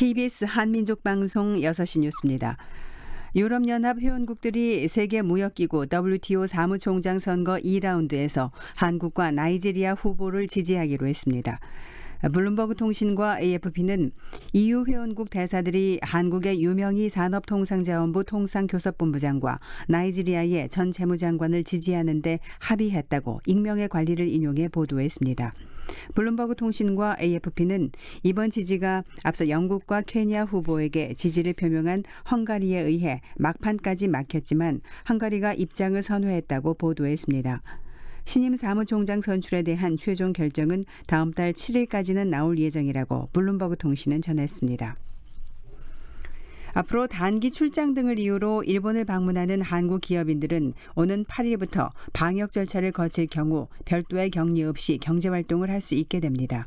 KBS 한민족방송 6시 뉴스입니다. 유럽연합 회원국들이 세계무역기구 WTO 사무총장 선거 2라운드에서 한국과 나이지리아 후보를 지지하기로 했습니다. 블룸버그 통신과 AFP는 EU 회원국 대사들이 한국의 유명희 산업통상자원부 통상교섭본부장과 나이지리아의 전 재무장관을 지지하는 데 합의했다고 익명의 관리를 인용해 보도했습니다. 블룸버그 통신과 AFP는 이번 지지가 앞서 영국과 케냐 후보에게 지지를 표명한 헝가리에 의해 막판까지 막혔지만 헝가리가 입장을 선회했다고 보도했습니다. 신임 사무총장 선출에 대한 최종 결정은 다음 달 7일까지는 나올 예정이라고 블룸버그 통신은 전했습니다. 앞으로 단기 출장 등을 이유로 일본을 방문하는 한국 기업인들은 오는 8일부터 방역 절차를 거칠 경우 별도의 격리 없이 경제활동을 할 수 있게 됩니다.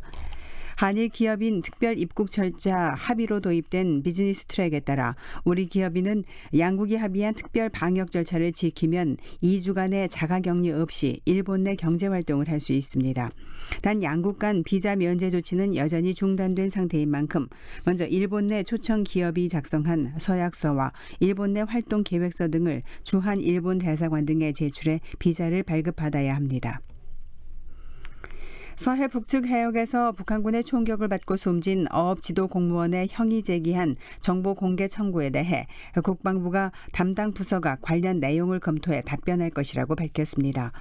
한일 기업인 특별 입국 절차 합의로 도입된 비즈니스 트랙에 따라 우리 기업인은 양국이 합의한 특별 방역 절차를 지키면 2주간의 자가격리 없이 일본 내 경제활동을 할 수 있습니다. 단 양국 간 비자 면제 조치는 여전히 중단된 상태인 만큼 먼저 일본 내 초청 기업이 작성한 서약서와 일본 내 활동 계획서 등을 주한 일본 대사관 등에 제출해 비자를 발급받아야 합니다. 서해 북측 해역에서 북한군의 총격을 받고 숨진 어업 지도 공무원의 형이 제기한 정보 공개 청구에 대해 국방부가 담당 부서가 관련 내용을 검토해 답변할 것이라고 밝혔습니다.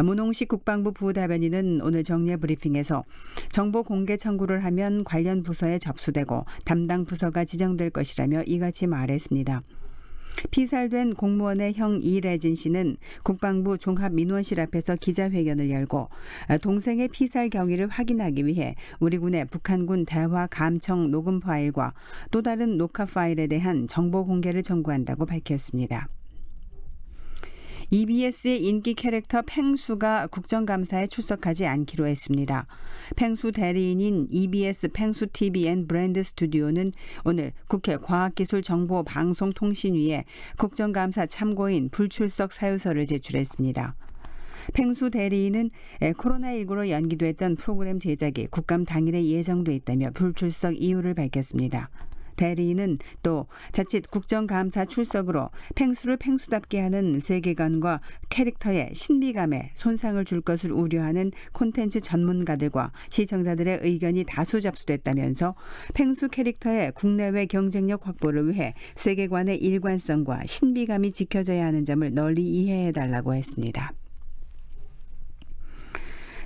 문홍식 국방부 부대변인은 오늘 정례 브리핑에서 정보 공개 청구를 하면 관련 부서에 접수되고 담당 부서가 지정될 것이라며 이같이 말했습니다. 피살된 공무원의 형 이래진 씨는 국방부 종합민원실 앞에서 기자회견을 열고 동생의 피살 경위를 확인하기 위해 우리 군의 북한군 대화 감청 녹음 파일과 또 다른 녹화 파일에 대한 정보 공개를 청구한다고 밝혔습니다. EBS의 인기 캐릭터 펭수가 국정감사에 출석하지 않기로 했습니다. 펭수 대리인인 EBS 펭수 TV 앤 브랜드 스튜디오는 오늘 국회 과학기술정보방송통신위에 국정감사 참고인 불출석 사유서를 제출했습니다. 펭수 대리인은 코로나19로 연기됐던 프로그램 제작이 국감 당일에 예정돼 있다며 불출석 이유를 밝혔습니다. 대리인은 또 자칫 국정감사 출석으로 펭수를 펭수답게 하는 세계관과 캐릭터의 신비감에 손상을 줄 것을 우려하는 콘텐츠 전문가들과 시청자들의 의견이 다수 접수됐다면서 펭수 캐릭터의 국내외 경쟁력 확보를 위해 세계관의 일관성과 신비감이 지켜져야 하는 점을 널리 이해해달라고 했습니다.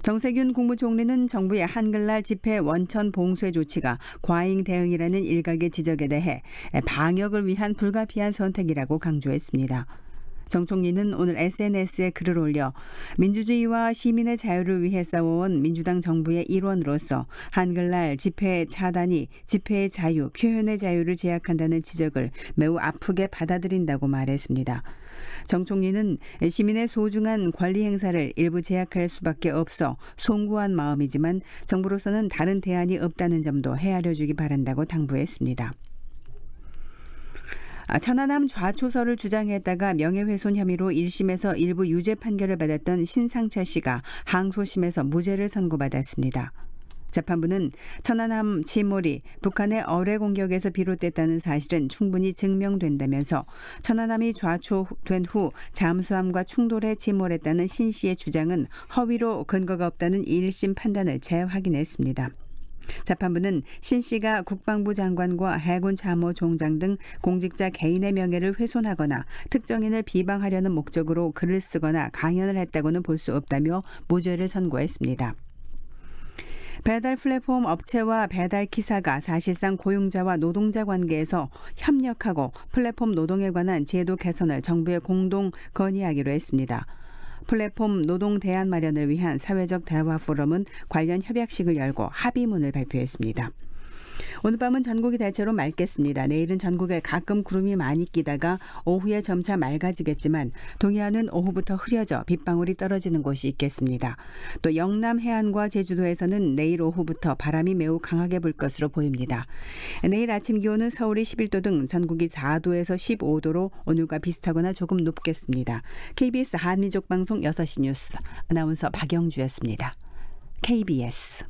정세균 국무총리는 정부의 한글날 집회 원천 봉쇄 조치가 과잉 대응이라는 일각의 지적에 대해 방역을 위한 불가피한 선택이라고 강조했습니다. 정 총리는 오늘 SNS에 글을 올려 민주주의와 시민의 자유를 위해 싸워온 민주당 정부의 일원으로서 한글날 집회 차단이 집회의 자유, 표현의 자유를 제약한다는 지적을 매우 아프게 받아들인다고 말했습니다. 정 총리는 시민의 소중한 권리 행사를 일부 제약할 수밖에 없어 송구한 마음이지만 정부로서는 다른 대안이 없다는 점도 헤아려 주기 바란다고 당부했습니다. 천안함 좌초설을 주장했다가 명예훼손 혐의로 1심에서 일부 유죄 판결을 받았던 신상철 씨가 항소심에서 무죄를 선고받았습니다. 재판부는 천안함 침몰이 북한의 어뢰 공격에서 비롯됐다는 사실은 충분히 증명된다면서 천안함이 좌초된 후 잠수함과 충돌해 침몰했다는 신 씨의 주장은 허위로 근거가 없다는 1심 판단을 재확인했습니다. 재판부는 신 씨가 국방부 장관과 해군 참모총장 등 공직자 개인의 명예를 훼손하거나 특정인을 비방하려는 목적으로 글을 쓰거나 강연을 했다고는 볼 수 없다며 무죄를 선고했습니다. 배달 플랫폼 업체와 배달 기사가 사실상 고용자와 노동자 관계에서 협력하고 플랫폼 노동에 관한 제도 개선을 정부에 공동 건의하기로 했습니다. 플랫폼 노동 대안 마련을 위한 사회적 대화 포럼은 관련 협약식을 열고 합의문을 발표했습니다. 오늘 밤은 전국이 대체로 맑겠습니다. 내일은 전국에 가끔 구름이 많이 끼다가 오후에 점차 맑아지겠지만 동해안은 오후부터 흐려져 빗방울이 떨어지는 곳이 있겠습니다. 또 영남 해안과 제주도에서는 내일 오후부터 바람이 매우 강하게 불 것으로 보입니다. 내일 아침 기온은 서울이 11도 등 전국이 4도에서 15도로 오늘과 비슷하거나 조금 높겠습니다. KBS 한민족방송 6시 뉴스 아나운서 박영주였습니다. KBS